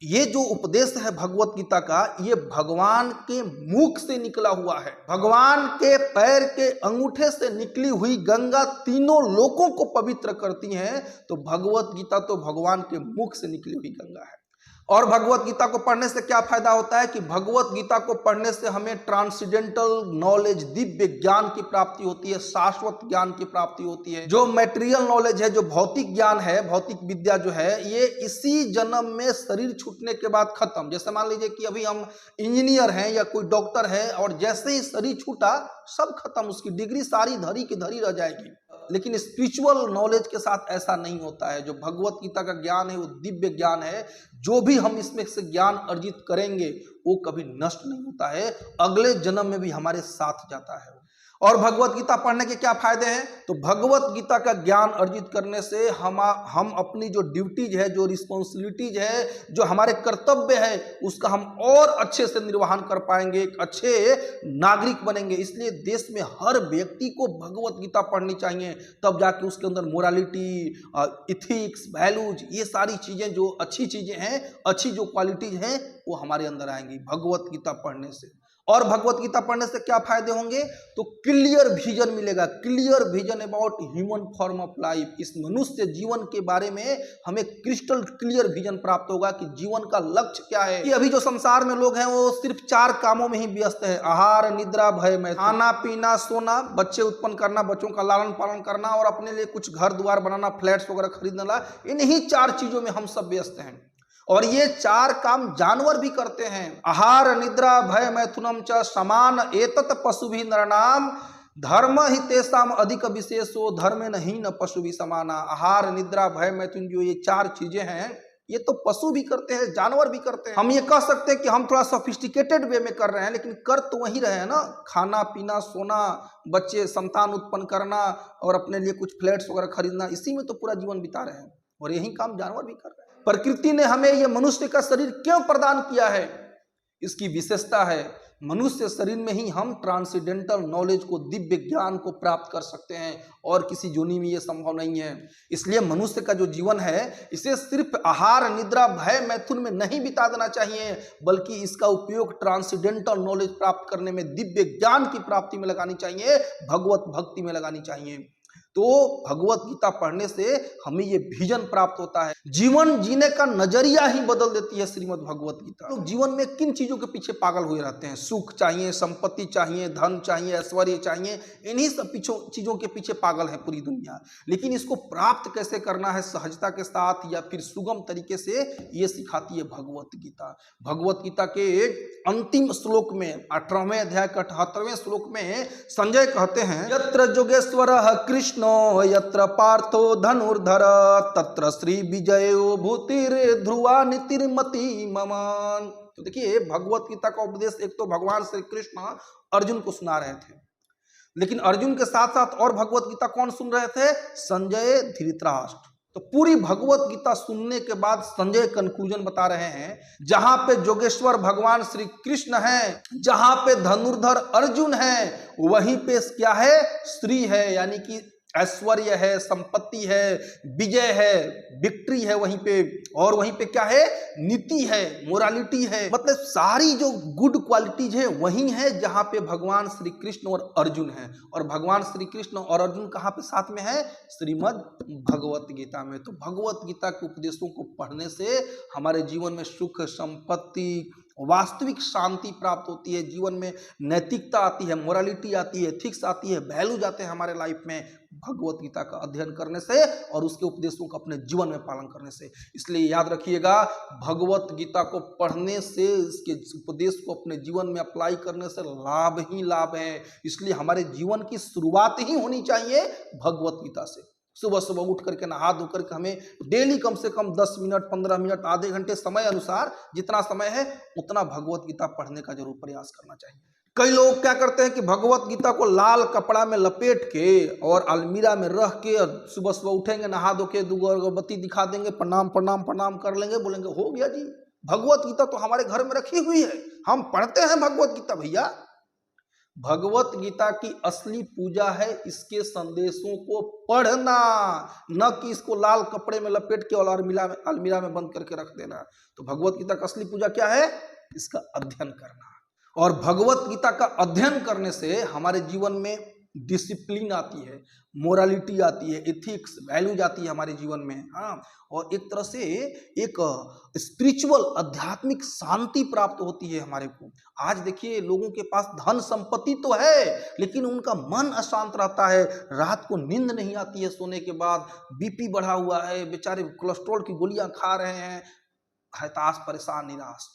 ये जो उपदेश है भगवत गीता का, ये भगवान के मुख से निकला हुआ है। भगवान के पैर के अंगूठे से निकली हुई गंगा तीनों लोकों को पवित्र करती है। तो भगवत गीता तो भगवान के मुख से निकली हुई गंगा है। और भगवत गीता को पढ़ने से क्या फायदा होता है कि भगवत गीता को पढ़ने से हमें ट्रांसेंडेंटल नॉलेज, दिव्य ज्ञान की प्राप्ति होती है, शाश्वत ज्ञान की प्राप्ति होती है। जो मटेरियल नॉलेज है, जो भौतिक ज्ञान है, भौतिक विद्या जो है, ये इसी जन्म में शरीर छूटने के बाद खत्म। जैसे मान लीजिए कि अभी हम इंजीनियर हैं या कोई डॉक्टर है और जैसे ही शरीर छूटा सब खत्म, उसकी डिग्री सारी धरी की धरी रह जाएगी। लेकिन स्पिरिचुअल नॉलेज के साथ ऐसा नहीं होता है। जो भगवत गीता का ज्ञान है वो दिव्य ज्ञान है। जो भी हम इसमें से ज्ञान अर्जित करेंगे वो कभी नष्ट नहीं होता है, अगले जन्म में भी हमारे साथ जाता है। और भगवत गीता पढ़ने के क्या फायदे हैं? तो भगवत गीता का ज्ञान अर्जित करने से हम अपनी जो ड्यूटीज है, जो रिस्पॉन्सिबिलिटीज है, जो हमारे कर्तव्य है, उसका हम और अच्छे से निर्वहन कर पाएंगे, एक अच्छे नागरिक बनेंगे। इसलिए देश में हर व्यक्ति को भगवत गीता पढ़नी चाहिए, तब जाके उसके अंदर मोरालिटी, इथिक्स, वैल्यूज, ये सारी चीजें, जो अच्छी चीजें हैं, अच्छी जो क्वालिटीज हैं, वो हमारे अंदर आएंगी भगवत गीता पढ़ने से। और भगवत गीता पढ़ने से क्या फायदे होंगे? तो क्लियर विजन मिलेगा, clear vision about human form of life. इस मनुष्य जीवन के बारे में हमें क्रिस्टल क्लियर विजन प्राप्त होगा कि जीवन का लक्ष्य क्या है। कि अभी जो संसार में लोग हैं वो सिर्फ 4 कामों में ही व्यस्त है: आहार, निद्रा, भय, मैथुन। खाना, पीना, सोना, बच्चे उत्पन्न करना, बच्चों का लालन पालन करना और अपने लिए कुछ घर द्वार बनाना, फ्लैट्स वगैरह खरीदना, इन्हीं 4 चीजों में हम सब व्यस्त हैं। और ये 4 काम जानवर भी करते हैं। आहार, निद्रा, भय, मैथुनम च समान एतत पशुभिः नरनाम धर्म ही तेसाम अधिक विशेषो धर्मे नहीं न पशु भी समाना। आहार, निद्रा, भय, मैथुन, जो ये 4 चीजें हैं, ये तो पशु भी करते हैं, जानवर भी करते हैं। हम ये कह सकते हैं कि हम थोड़ा सोफिस्टिकेटेड वे में कर रहे हैं, लेकिन कर तो वही रहे हैं ना। खाना, पीना, सोना, बच्चे, संतान उत्पन्न करना और अपने लिए कुछ फ्लैट्स वगैरह खरीदना, इसी में तो पूरा जीवन बिता रहे हैं। और यही काम जानवर भी कर रहे हैं। प्रकृति ने हमें ये मनुष्य का शरीर क्यों प्रदान किया है? इसकी विशेषता है, मनुष्य शरीर में ही हम ट्रांसेंडेंटल नॉलेज को, दिव्य ज्ञान को प्राप्त कर सकते हैं, और किसी योनि में ये संभव नहीं है। इसलिए मनुष्य का जो जीवन है, इसे सिर्फ आहार, निद्रा, भय, मैथुन में नहीं बिता देना चाहिए, बल्कि इसका उपयोग ट्रांसेंडेंटल नॉलेज प्राप्त करने में, दिव्य ज्ञान की प्राप्ति में लगानी चाहिए, भगवत भक्ति में लगानी चाहिए। तो भगवत गीता पढ़ने से हमें ये विजन प्राप्त होता है। जीवन जीने का नजरिया ही बदल देती है श्रीमद् भगवत गीता। लोग जीवन में किन चीजों के पीछे पागल हुए रहते हैं? सुख चाहिए, संपत्ति चाहिए, धन चाहिए, ऐश्वर्य चाहिए, इन्हीं सब चीजों के पीछे पागल है पूरी दुनिया। लेकिन इसको प्राप्त कैसे करना है सहजता के साथ या फिर सुगम तरीके से, ये सिखाती है भगवत गीता। भगवत गीता के अंतिम श्लोक में 18वें अध्याय के 78वें श्लोक में संजय कहते हैं, यत्र जोगेश्वरः कृष्ण यत्र पार्थो धनुर्धर तत्र श्री विजयो भूतिर ध्रुवा नीतिर्मति ममान। तो देखिए, भगवत गीता का उपदेश एक तो भगवान श्री कृष्ण अर्जुन को सुना रहे थे, लेकिन अर्जुन के साथ साथ और भगवत गीता कौन सुन रहे थे? संजय, धृतराष्ट्र। तो पूरी भगवत गीता सुनने के बाद संजय कंक्लूजन बता रहे हैं, जहां पे जोगेश्वर भगवान श्री कृष्ण हैं, जहां पे धनुर्धर अर्जुन हैं, वहीं पे क्या है? श्री है, यानी कि ऐश्वर्य है, संपत्ति है, विजय है, विक्ट्री है वहीं पे। और वहीं पे क्या है? नीति है, मोरालिटी है। मतलब सारी जो गुड क्वालिटीज है वहीं है जहां पे भगवान श्री कृष्ण और अर्जुन हैं। और भगवान श्री कृष्ण और अर्जुन कहां पे साथ में है? श्रीमद् भगवत गीता में। तो भगवत गीता के उपदेशों को पढ़ने से हमारे जीवन में सुख, संपत्ति, वास्तविक शांति प्राप्त होती है। जीवन में नैतिकता आती है, मोरालिटी आती है, एथिक्स आती है, वैल्यूज आते हैं हमारे लाइफ में भगवत गीता का अध्ययन करने से और उसके उपदेशों का अपने जीवन में पालन करने से। इसलिए याद रखिएगा, भगवत गीता को पढ़ने से, इसके उपदेश को अपने जीवन में अप्लाई करने से लाभ ही लाभ है। इसलिए हमारे जीवन की शुरुआत ही होनी चाहिए भगवत गीता से। सुबह सुबह उठ करके नहा धो करके हमें डेली कम से कम 10 मिनट, 15 मिनट, आधे घंटे, समय अनुसार जितना समय है उतना भगवत गीता पढ़ने का जरूर प्रयास करना चाहिए। कई लोग क्या करते हैं कि भगवत गीता को लाल कपड़ा में लपेट के और अलमीरा में रख के सुबह सुबह उठेंगे, नहा धो के 2 अगरबत्ती दिखा देंगे, प्रणाम प्रणाम प्रणाम कर लेंगे, बोलेंगे हो गया जी। भगवत गीता तो हमारे घर में रखी हुई है, हम पढ़ते हैं भगवत गीता। भैया, भगवत गीता की असली पूजा है इसके संदेशों को पढ़ना, न कि इसको लाल कपड़े में लपेट के और अलमीरा में बंद करके रख देना। तो भगवत गीता का असली पूजा क्या है? इसका अध्ययन करना। और भगवत गीता का अध्ययन करने से हमारे जीवन में डिसिप्लिन आती है, मोरालिटी आती है, एथिक्स वैल्यूज आती है हमारे जीवन में। हाँ, और एक तरह से एक स्पिरिचुअल आध्यात्मिक शांति प्राप्त होती है हमारे को। आज देखिए लोगों के पास धन संपत्ति तो है, लेकिन उनका मन अशांत रहता है, रात को नींद नहीं आती है, सोने के बाद बीपी बढ़ा हुआ है, बेचारे कोलेस्ट्रॉल की गोलियां खा रहे हैं, हताश परेशान निराश।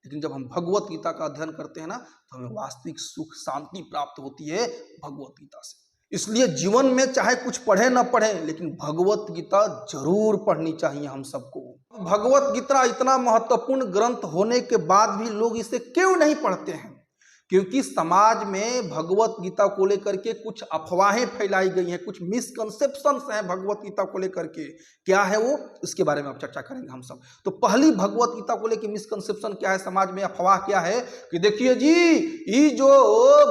लेकिन जब हम भगवत गीता का अध्ययन करते हैं ना, तो हमें वास्तविक सुख शांति प्राप्त होती है भगवत गीता से। इसलिए जीवन में चाहे कुछ पढ़े ना पढ़े, लेकिन भगवत गीता जरूर पढ़नी चाहिए हम सबको। भगवत गीता इतना महत्वपूर्ण ग्रंथ होने के बाद भी लोग इसे क्यों नहीं पढ़ते हैं? क्योंकि समाज में भगवत गीता को लेकर के कुछ अफवाहें फैलाई गई हैं, कुछ मिसकंसेप्शंस हैं भगवत गीता को लेकर के। क्या है वो, इसके बारे में अब चर्चा करेंगे हम सब। तो पहली भगवत गीता को लेकर मिसकंसेप्शन क्या है, समाज में अफवाह क्या है कि देखिए जी, ये जो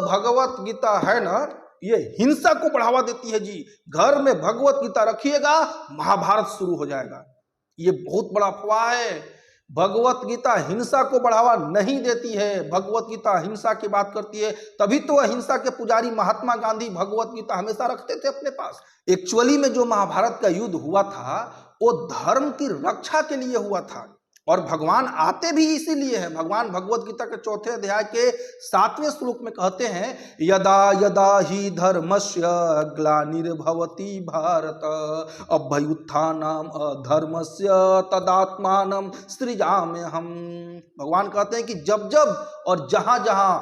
भगवत गीता है ना, ये हिंसा को बढ़ावा देती है जी। घर में भगवत गीता रखिएगा, महाभारत शुरू हो जाएगा। ये बहुत बड़ा अफवाह है। भगवत गीता हिंसा को बढ़ावा नहीं देती है। भगवत गीता हिंसा की बात करती है, तभी तो अहिंसा के पुजारी महात्मा गांधी भगवत गीता हमेशा रखते थे अपने पास। एक्चुअली में जो महाभारत का युद्ध हुआ था, वो धर्म की रक्षा के लिए हुआ था, और भगवान आते भी इसीलिए हैं। भगवान भगवत गीता के 4 अध्याय के 7वें श्लोक में कहते हैं, यदा यदा ही धर्मस्य ग्लानिर्भवति भारत अभ्युत्थानम अधर्मस्य तदात्मानं सृजाम्यहम्। भगवान कहते हैं कि जब जब और जहां जहां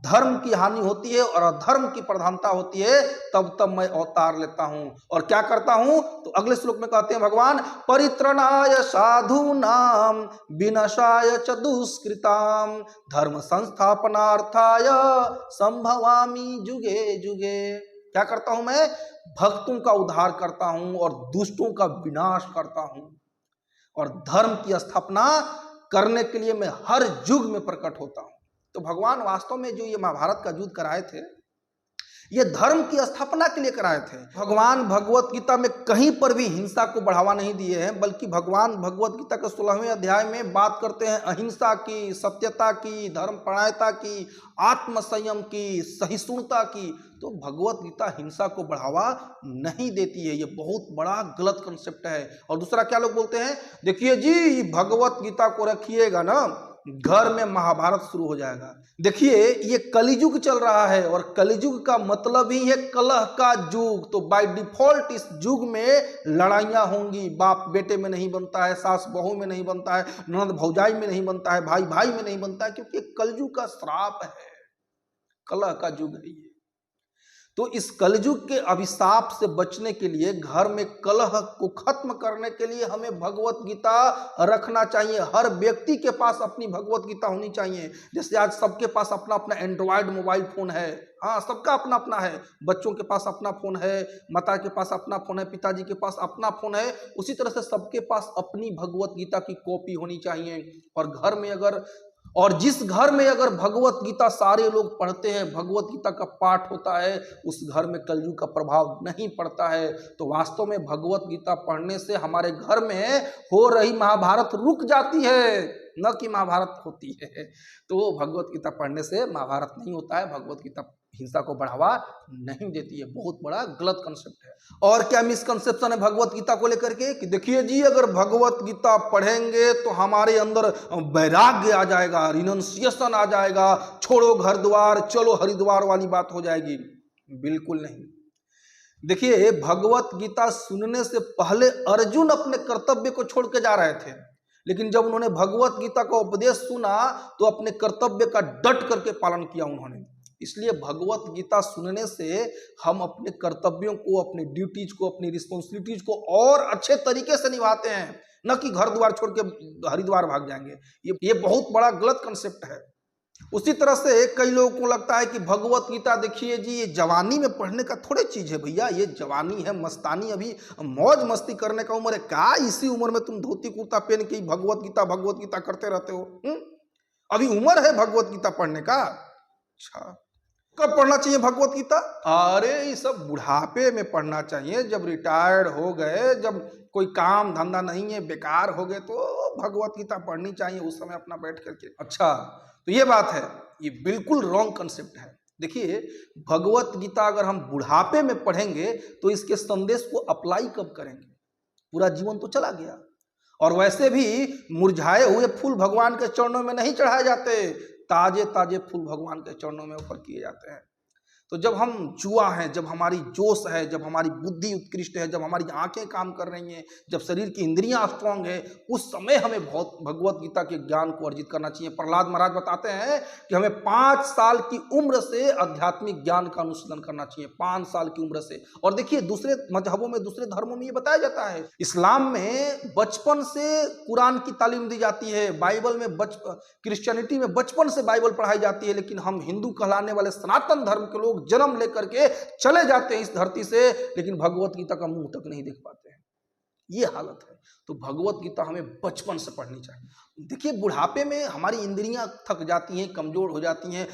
धर्म की हानि होती है और अधर्म की प्रधानता होती है, तब तब मैं अवतार लेता हूं और क्या करता हूं। तो अगले श्लोक में कहते हैं भगवान, परित्रणाय साधूनाम विनाशाय च दुष्कृताम धर्म संस्थापनार्थाय संभवामि जुगे जुगे। क्या करता हूं मैं? भक्तों का उद्धार करता हूं और दुष्टों का विनाश करता हूं, और धर्म की स्थापना करने के लिए मैं हर युग में प्रकट होता हूं। तो भगवान वास्तव में जो ये महाभारत का युद्ध कराए थे, ये धर्म की स्थापना के लिए कराए थे। भगवान भगवत गीता में कहीं पर भी हिंसा को बढ़ावा नहीं दिए हैं, बल्कि भगवान भगवत गीता के 16वें अध्याय में बात करते हैं अहिंसा की, सत्यता की, धर्मपरायणता की, आत्मसंयम की, सहिष्णुता की। तो भगवत गीता हिंसा को बढ़ावा नहीं देती है। ये बहुत बड़ा गलत कंसेप्ट है। और दूसरा क्या लोग बोलते हैं, देखिए जी, भगवत गीता को रखिएगा ना, घर में महाभारत शुरू हो जाएगा। देखिए, ये कलियुग चल रहा है, और कलियुग का मतलब ही है कलह का युग। तो बाय डिफॉल्ट इस युग में लड़ाइयां होंगी, बाप बेटे में नहीं बनता है, सास बहू में नहीं बनता है, ननद भौजाई में नहीं बनता है, भाई भाई में नहीं बनता है, क्योंकि कलयुग का श्राप है, कलह का युग है ये। तो इस कलयुग के अभिशाप से बचने के लिए, घर में कलह को खत्म करने के लिए हमें भगवत गीता रखना चाहिए। हर व्यक्ति के पास अपनी भगवत गीता होनी चाहिए। जैसे आज सबके पास अपना अपना एंड्रॉयड मोबाइल फोन है, हाँ, सबका अपना अपना है। बच्चों के पास अपना फोन है, माता के पास अपना फोन है, पिताजी के पास अपना फोन है। उसी तरह से सबके पास अपनी भगवत गीता की कॉपी होनी चाहिए। और घर में अगर, और जिस घर में अगर भगवत गीता सारे लोग पढ़ते हैं, भगवत गीता का पाठ होता है, उस घर में कलयुग का प्रभाव नहीं पड़ता है। तो वास्तव में भगवत गीता पढ़ने से हमारे घर में हो रही महाभारत रुक जाती है, न कि महाभारत होती है। तो भगवत गीता पढ़ने से महाभारत नहीं होता है, भगवत गीता हिंसा को बढ़ावा नहीं देती है। बहुत बड़ा गलत कंसेप्ट है। और क्या मिसकंसेप्शन है भगवत गीता को लेकर के, कि देखिए जी, अगर भगवत गीता पढ़ेंगे तो हमारे अंदर वैराग्य आ जाएगा, रिनंसिएशन आ जाएगा, छोड़ो घर द्वार चलो हरिद्वार वाली बात हो जाएगी। बिल्कुल नहीं। देखिए, भगवत गीता सुनने से पहले अर्जुन अपने कर्तव्य को छोड़ के जा रहे थे, लेकिन जब उन्होंने भगवत गीता का उपदेश सुना तो अपने कर्तव्य का डट करके पालन किया उन्होंने। इसलिए भगवत गीता सुनने से हम अपने कर्तव्यों को, अपनी ड्यूटीज को, अपनी रिस्पॉन्सिबिलिटीज को और अच्छे तरीके से निभाते हैं, न कि घर द्वार छोड़ के हरिद्वार भाग जाएंगे। ये बहुत बड़ा गलत कंसेप्ट है। उसी तरह से कई लोगों को लगता है कि भगवत गीता, देखिए जी, ये जवानी में पढ़ने का थोड़े चीज है भैया, ये जवानी है, मस्तानी, अभी मौज मस्ती करने का उम्र है। क्या इसी उम्र में तुम धोती कुर्ता पहन के भगवत गीता करते रहते हो? अभी उम्र है भगवत गीता पढ़ने का। अच्छा, कब पढ़ना चाहिए भगवत गीता? अरे ये सब बुढ़ापे में पढ़ना चाहिए, जब रिटायर्ड हो गए, जब कोई काम धंधा नहीं है, बेकार हो गए, तो भगवत गीता पढ़नी चाहिए उस समय अपना बैठ करके। अच्छा, तो ये बात है, ये बिल्कुल रॉन्ग कंसेप्ट है। देखिए, भगवत गीता अगर हम बुढ़ापे में पढ़ेंगे तो इसके संदेश को अप्लाई कब करेंगे? पूरा जीवन तो चला गया। और वैसे भी मुरझाए हुए फूल भगवान के चरणों में नहीं चढ़ाए जाते, ताजे ताजे फूल भगवान के चरणों में ऊपर किए जाते हैं। तो जब हम जुआ हैं, जब हमारी जोश है, जब हमारी बुद्धि उत्कृष्ट है, जब हमारी आंखें काम कर रही हैं, जब शरीर की इंद्रियां स्ट्रांग है, उस समय हमें बहुत भगवत गीता के ज्ञान को अर्जित करना चाहिए। प्रहलाद महाराज बताते हैं कि हमें 5 साल की उम्र से आध्यात्मिक ज्ञान का अनुशीलन करना चाहिए, 5 साल की उम्र से। और देखिए, दूसरे मजहबों में, दूसरे धर्मों में ये बताया जाता है। इस्लाम में बचपन से कुरान की तालीम दी जाती है, बाइबल में क्रिश्चियनिटी में बचपन से बाइबल पढ़ाई जाती है, लेकिन हम हिंदू कहलाने वाले सनातन धर्म के लोग जन्म लेकर के चले जाते हैं इस धरती से, लेकिन भगवत गीता का मुंह तक नहीं देख पाते हैं। ये हालत है। तो भगवत गीता हमें बचपन से पढ़नी चाहिए। देखिए, बुढ़ापे में हमारी इंद्रियां थक जाती हैं, कमजोर हो जाती हैं,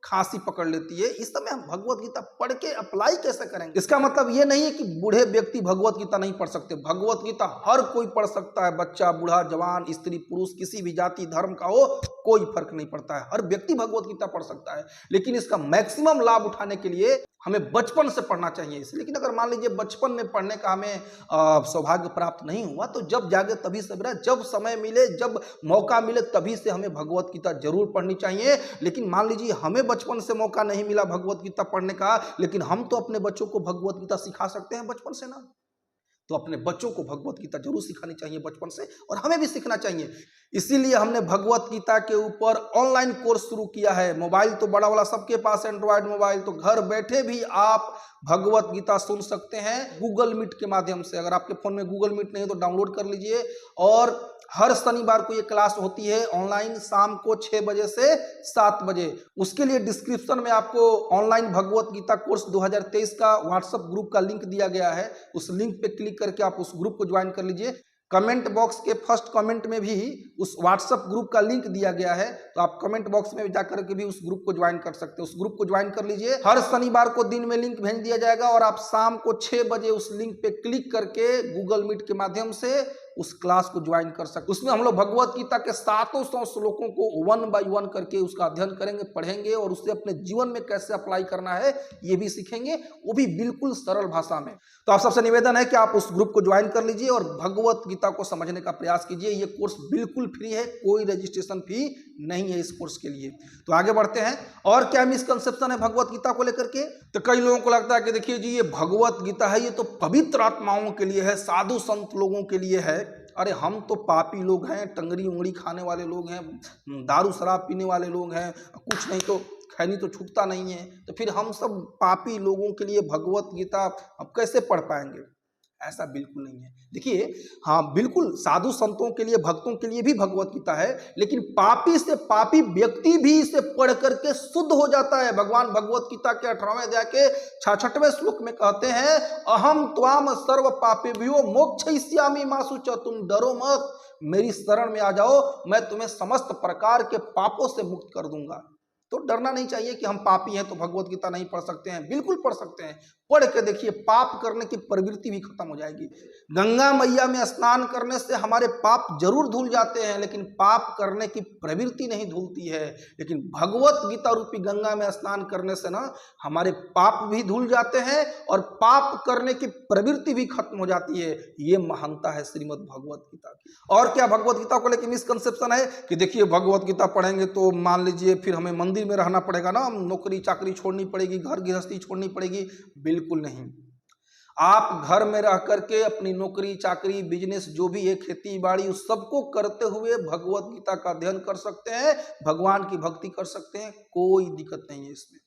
खांसी पकड़ लेती है। इस समय हम भगवत गीता पढ़ के अप्लाई कैसे करेंगे? इसका मतलब ये नहीं है कि बूढ़े व्यक्ति भगवत गीता नहीं पढ़ सकते। भगवत गीता हर कोई पढ़ सकता है, बच्चा, बूढ़ा, जवान, स्त्री, पुरुष, किसी भी जाति धर्म का हो, कोई फर्क नहीं पड़ता है। हर व्यक्ति भगवत गीता पढ़ सकता है, लेकिन इसका मैक्सिमम लाभ उठाने के लिए हमें बचपन से पढ़ना चाहिए इसे। लेकिन अगर मान लीजिए बचपन में पढ़ने का हमें सौभाग्य प्राप्त नहीं हुआ, तो जब जागे तभी सवेरा, जब समय मिले, जब मौका मिले, तभी से हमें भगवत गीता जरूर पढ़नी चाहिए। लेकिन मान लीजिए हमें बचपन से मौका नहीं मिला भगवत गीता पढ़ने का, लेकिन हम तो अपने बच्चों को भगवत गीता सिखा सकते हैं बचपन से ना। तो अपने बच्चों को भगवत गीता जरूर सिखानी चाहिए बचपन से, और हमें भी सीखना चाहिए। इसीलिए हमने भगवत गीता के ऊपर ऑनलाइन कोर्स शुरू किया है। मोबाइल तो बड़ा वाला सबके पास है, एंड्रॉयड मोबाइल, तो घर बैठे भी आप भगवत गीता सुन सकते हैं गूगल मीट के माध्यम से। अगर आपके फोन में गूगल मीट नहीं है तो डाउनलोड कर लीजिए। और हर शनिवार को ये क्लास होती है ऑनलाइन, शाम को 6 बजे से 7 बजे। उसके लिए डिस्क्रिप्शन में आपको ऑनलाइन भगवत गीता कोर्स 2023 का व्हाट्सएप ग्रुप का लिंक दिया गया है। उस लिंक पे क्लिक करके आप उस ग्रुप को ज्वाइन कर लीजिए। कमेंट बॉक्स के फर्स्ट कमेंट में भी उस व्हाट्सएप ग्रुप का लिंक दिया गया है, तो आप कमेंट बॉक्स में जाकर के भी उस ग्रुप को ज्वाइन कर सकते हैं। उस ग्रुप को ज्वाइन कर लीजिए। हर शनिवार को दिन में लिंक भेज दिया जाएगा और आप शाम को 6 बजे उस लिंक पे क्लिक करके गूगल मीट के माध्यम से उस क्लास को ज्वाइन कर सकते। उसमें हम लोग भगवत गीता के 700 श्लोकों को 1 बाय 1 करके उसका अध्ययन करेंगे, पढ़ेंगे, और उसे अपने जीवन में कैसे अप्लाई करना है ये भी सीखेंगे, वो भी बिल्कुल सरल भाषा में। तो आप सबसे निवेदन है कि आप उस ग्रुप को ज्वाइन कर लीजिए और भगवत गीता को समझने का प्रयास कीजिए। ये कोर्स बिल्कुल फ्री है, कोई रजिस्ट्रेशन फी नहीं है इस कोर्स के लिए। तो आगे बढ़ते हैं। और क्या मिसकंसेप्शन है भगवत गीता को लेकर के? तो कई लोगों को लगता है कि देखिए जी, ये भगवत गीता है, ये तो पवित्र आत्माओं के लिए है, साधु संत लोगों के लिए है। अरे हम तो पापी लोग हैं, टंगरी उंगली खाने वाले लोग हैं, दारू शराब पीने वाले लोग हैं, कुछ नहीं तो खैनी तो छूटता नहीं है, तो फिर हम सब पापी लोगों के लिए भगवत गीता अब कैसे पढ़ पाएंगे? ऐसा बिल्कुल नहीं है। देखिए, हाँ बिल्कुल साधु संतों के लिए, भक्तों के लिए भी भगवत गीता है, लेकिन पापी से पापी व्यक्ति भी इसे पढ़ करके शुद्ध हो जाता है। भगवान भगवत गीता के 18वें अध्याय के 66वें श्लोक में कहते हैं, अहम त्वाम सर्व पापेभ्यो मोक्षयिष्यामि मा शुचः, तुम डरो मत, मेरी शरण में आ जाओ, मैं तुम्हें समस्त प्रकार के पापों से मुक्त कर दूंगा। तो डरना नहीं चाहिए कि हम पापी हैं तो भगवत गीता नहीं पढ़ सकते हैं। बिल्कुल पढ़ सकते हैं। पढ़ के देखिए, पाप करने की प्रवृत्ति भी खत्म हो जाएगी। गंगा मैया में स्नान करने से हमारे पाप जरूर धुल जाते हैं, लेकिन पाप करने की प्रवृत्ति नहीं धुलती है। लेकिन भगवत गीता रूपी गंगा में स्नान करने से ना हमारे पाप भी धुल जाते हैं और पाप करने की प्रवृत्ति भी खत्म हो जाती है। ये महानता है श्रीमद् भगवत गीता की। और क्या भगवत गीता को लेकर मिसकंसेप्शन है कि देखिए भगवत गीता पढ़ेंगे तो मान लीजिए फिर हमें मंदिर में रहना पड़ेगा ना, नौकरी चाकरी छोड़नी पड़ेगी, घर गृहस्थी छोड़नी पड़ेगी। बिल्कुल नहीं। आप घर में रह करके अपनी नौकरी चाकरी, बिजनेस जो भी है, खेती बाड़ी, उस सबको करते हुए भगवत गीता का अध्ययन कर सकते हैं, भगवान की भक्ति कर सकते हैं, कोई दिक्कत नहीं है इसमें।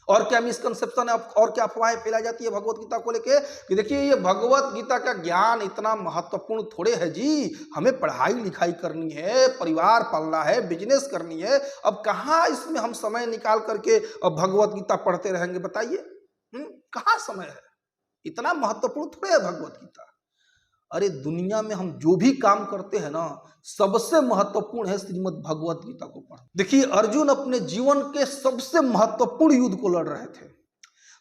और क्या मिसकंसेप्शन है और क्या अफवाहें फैलाई जाती है भगवत गीता को लेके कि देखिए ये भगवत गीता का ज्ञान इतना महत्वपूर्ण थोड़े है जी, हमें पढ़ाई लिखाई करनी है, परिवार पालना है, बिजनेस करनी है, अब कहाँ इसमें हम समय निकाल करके भगवत गीता पढ़ते रहेंगे? बताइए, कहाँ समय है? इतना महत्वपूर्ण थोड़े है भगवत गीता। अरे दुनिया में हम जो भी काम करते हैं ना, सबसे महत्वपूर्ण है श्रीमद् भगवत गीता को पढ़। देखिए अर्जुन अपने जीवन के सबसे महत्वपूर्ण युद्ध को लड़ रहे थे।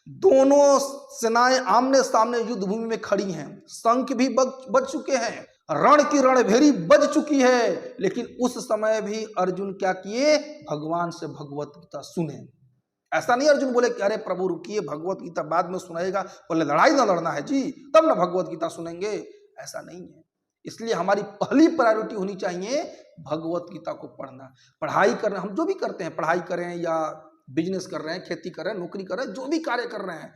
दोनों सेनाएं आमने सामने युद्ध भूमि में खड़ी हैं, शंख भी बज चुके हैं, रण की रणभेरी बज चुकी है, लेकिन उस समय भी अर्जुन क्या किए, भगवान से भगवत गीता सुने। ऐसा नहीं अर्जुन बोले कि अरे प्रभु रुकिए, भगवत गीता बाद में सुनाएगा, बोले लड़ाई ना लड़ना है जी, तब ना भगवत गीता सुनेंगे। ऐसा नहीं है। इसलिए हमारी पहली प्रायोरिटी होनी चाहिए भगवत गीता को पढ़ना। पढ़ाई करना, हम जो भी करते हैं, पढ़ाई करें या बिजनेस कर रहे हैं, खेती कर रहे हैं, नौकरी कर रहे हैं, जो भी कार्य कर रहे हैं,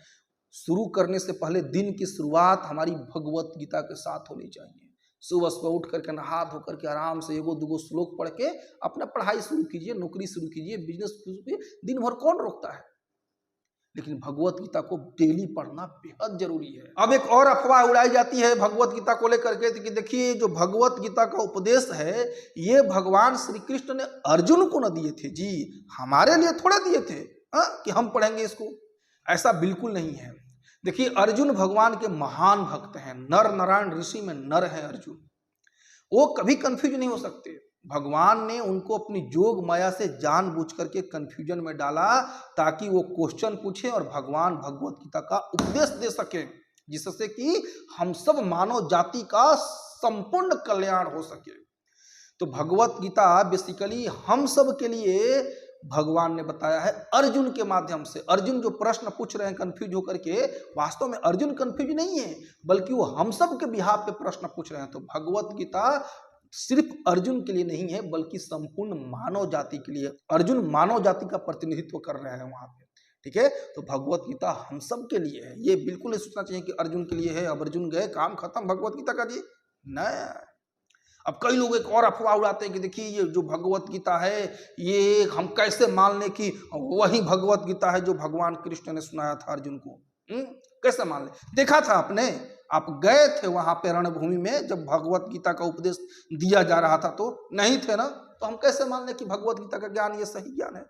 शुरू करने से पहले दिन की शुरुआत हमारी भगवत गीता के साथ होनी चाहिए। सुबह सुबह उठ करके नहा धो करके आराम से एगो दूगो श्लोक पढ़ के अपना पढ़ाई शुरू कीजिए, नौकरी शुरू कीजिए, बिजनेस शुरू कीजिए। दिन भर कौन रोकता है, लेकिन भगवत गीता को डेली पढ़ना बेहद जरूरी है। अब एक और अफवाह उड़ाई जाती है भगवत गीता को लेकर के कि देखिए जो भगवत गीता का उपदेश है ये भगवान श्री कृष्ण ने अर्जुन को न दिए थे जी, हमारे लिए थोड़े दिए थे कि हम पढ़ेंगे इसको। ऐसा बिल्कुल नहीं है। देखिए अर्जुन भगवान के महान भक्त हैं, नर नारायण ऋषि में नर है अर्जुन, वो कभी कंफ्यूज नहीं हो सकते। भगवान ने उनको अपनी जोग माया से जानबूझ करके कंफ्यूजन में डाला ताकि वो क्वेश्चन पूछे और भगवान भगवत गीता का उपदेश दे सके, जिससे कि हम सब मानव जाति का संपूर्ण कल्याण हो सके। तो भगवत गीता बेसिकली हम सब के लिए भगवान ने बताया है अर्जुन के माध्यम से। अर्जुन जो प्रश्न पूछ रहे हैं कंफ्यूज होकर के, वास्तव में अर्जुन कंफ्यूज नहीं है, बल्कि वो हम सब के बिहाफ पे प्रश्न पूछ रहे हैं। तो भगवत गीता सिर्फ अर्जुन के लिए नहीं है, बल्कि संपूर्ण मानव जाति के लिए। अर्जुन मानव जाति का प्रतिनिधित्व कर रहे हैं वहां पे, ठीक है। तो भगवत गीता हम सब के लिए है, ये बिल्कुल नहीं सोचना चाहिए कि अर्जुन के लिए है, अब अर्जुन गए काम खत्म भगवत गीता का जी, नहीं। अब कई लोग एक और अफवाह उड़ाते हैं कि देखिए ये जो भगवत गीता है ये हम कैसे मान लें कि वही भगवत गीता है जो भगवान कृष्ण ने सुनाया था अर्जुन को। कैसे मान लें? देखा था आपने, आप गए थे वहां पे रणभूमि में जब भगवत गीता का उपदेश दिया जा रहा था, तो नहीं थे ना, तो हम कैसे मान लें कि भगवत गीता का ज्ञान ये सही ज्ञान है?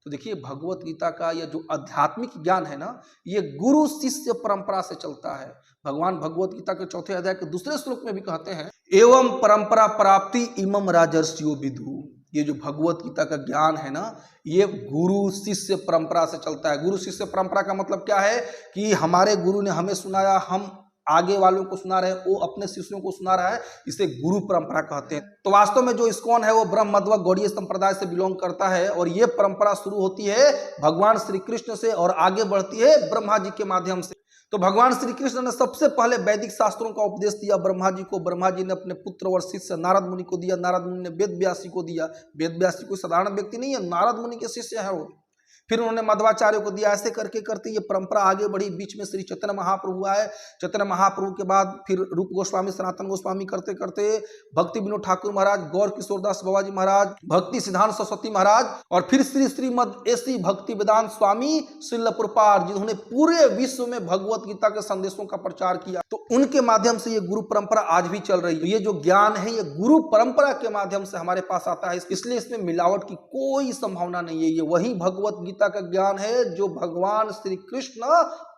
तो देखिए भगवत गीता का यह जो आध्यात्मिक ज्ञान है ना, ये गुरु शिष्य परंपरा से चलता है। भगवान भगवत गीता के 4थे अध्याय के 2 श्लोक में भी कहते हैं एवं परंपरा प्राप्ति इमम राजर्षियो विदु। ये जो भगवत गीता का ज्ञान है ना, ये गुरु शिष्य परंपरा से चलता है। गुरु शिष्य परंपरा का मतलब क्या है कि हमारे गुरु ने हमें सुनाया, हम आगे वालों को सुना रहे हैं, वो अपने शिष्यों को सुना रहा है, इसे गुरु परंपरा कहते हैं। तो वास्तव में जो इस्कॉन है वो ब्रह्म मध्व गौड़ीय संप्रदाय से बिलोंग करता है, और ये परंपरा शुरू होती है भगवान श्री कृष्ण से और आगे बढ़ती है ब्रह्मा जी के माध्यम से। तो भगवान श्री कृष्ण ने सबसे पहले वैदिक शास्त्रों का उपदेश दिया ब्रह्मा जी को। ब्रह्मा जी ने अपने पुत्र और शिष्य नारद मुनि को दिया, नारद मुनि ने वेद व्यासी को दिया। वेद व्यासी कोई साधारण व्यक्ति नहीं है, नारद मुनि के शिष्य है वो। फिर उन्होंने मध्वाचार्य को दिया। ऐसे करके करते ये परंपरा आगे बढ़ी। बीच में श्री चैतन्य महाप्रभु आए। चैतन्य महाप्रभु के बाद फिर रूप गोस्वामी, सनातन गोस्वामी करते करते भक्ति विनोद ठाकुर महाराज, गौर किशोरदास बाबाजी महाराज, भक्ति सिद्धांत सरस्वती महाराज, और फिर श्री श्रीमद एसी भक्ति वेदांत स्वामी श्रील प्रभुपाद, जिन्होंने पूरे विश्व में भगवत गीता के संदेशों का प्रचार किया। तो उनके माध्यम से ये गुरु परंपरा आज भी चल रही है। ये जो ज्ञान है ये गुरु परंपरा के माध्यम से हमारे पास आता है, इसलिए इसमें मिलावट की कोई संभावना नहीं है। ये वही भगवत गीता का ज्ञान है जो भगवान श्री कृष्ण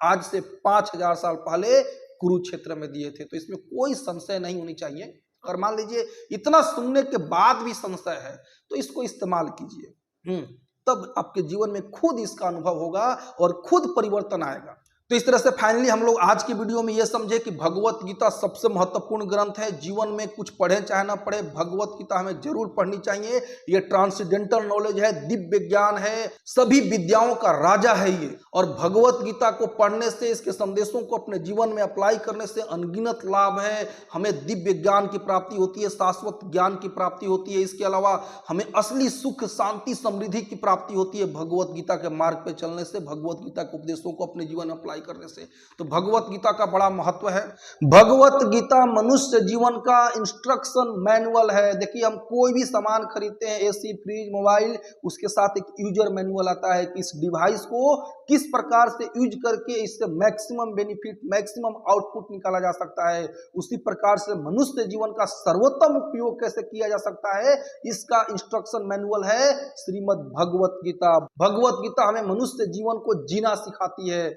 आज से 5000 साल पहले कुरुक्षेत्र में दिए थे। तो इसमें कोई संशय नहीं होनी चाहिए। अगर मान लीजिए इतना सुनने के बाद भी संशय है तो इसको इस्तेमाल कीजिए, तब आपके जीवन में खुद इसका अनुभव होगा और खुद परिवर्तन आएगा। तो इस तरह से फाइनली हम लोग आज की वीडियो में यह समझे कि भगवत गीता सबसे महत्वपूर्ण ग्रंथ है। जीवन में कुछ पढ़े चाहे ना पढ़े, भगवत गीता हमें जरूर पढ़नी चाहिए। ये ट्रांसेंडेंटल नॉलेज है, दिव्य ज्ञान है, सभी विद्याओं का राजा है ये। और भगवत गीता को पढ़ने से, इसके संदेशों को अपने जीवन में अप्लाई करने से अनगिनत लाभ है। हमें दिव्य ज्ञान की प्राप्ति होती है, शाश्वत ज्ञान की प्राप्ति होती है। इसके अलावा हमें असली सुख, शांति, समृद्धि की प्राप्ति होती है भगवत गीता के मार्ग पर चलने से, भगवत गीता के उपदेशों को अपने जीवन में अप्लाई करने से। तो भगवत गीता का बड़ा महत्व है। भगवत गीता मनुष्य जीवन का इंस्ट्रक्शन मैनुअल है। देखिए हम कोई भी सामान खरीदते हैं, एसी, फ्रिज, मोबाइल, उसके साथ एक यूजर मैनुअल आता है कि इस डिवाइस को किस प्रकार से यूज करके इससे मैक्सिमम बेनिफिट, मैक्सिमम आउटपुट निकाला जा सकता है। उसी प्रकार से मनुष्य जीवन का सर्वोत्तम उपयोग कैसे किया जा सकता है, इसका इंस्ट्रक्शन मैनुअल है श्रीमद् भगवत गीता। भगवत गीता हमें मनुष्य जीवन को जीना सिखाती है।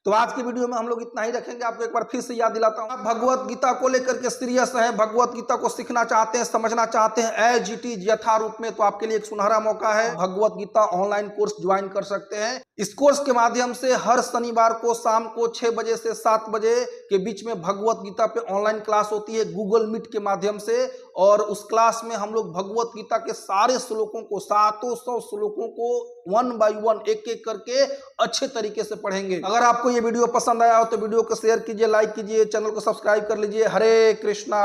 तो आज की वीडियो में हम लोग इतना ही रखेंगे। आपको एक बार फिर से याद दिलाता हूं, आप भगवत गीता को लेकर के सीरियस हैं, भगवत गीता को सीखना चाहते हैं, समझना चाहते हैं एज इट इज यथारूप में, तो आपके लिए एक सुनहरा मौका है। Bhagavad Gita online course join कर सकते हैं। इस कोर्स के माध्यम से हर शनिवार को शाम को 6 बजे से 7 बजे के बीच में भगवत गीता पे ऑनलाइन क्लास होती है गूगल मीट के माध्यम से, और उस क्लास में हम लोग भगवत गीता के सारे श्लोकों को, 700 श्लोकों को 1 बाय 1 एक एक करके अच्छे तरीके से पढ़ेंगे। अगर आपको ये वीडियो पसंद आया हो तो वीडियो को शेयर कीजिए, लाइक कीजिए, चैनल को सब्सक्राइब कर लीजिए। हरे कृष्णा।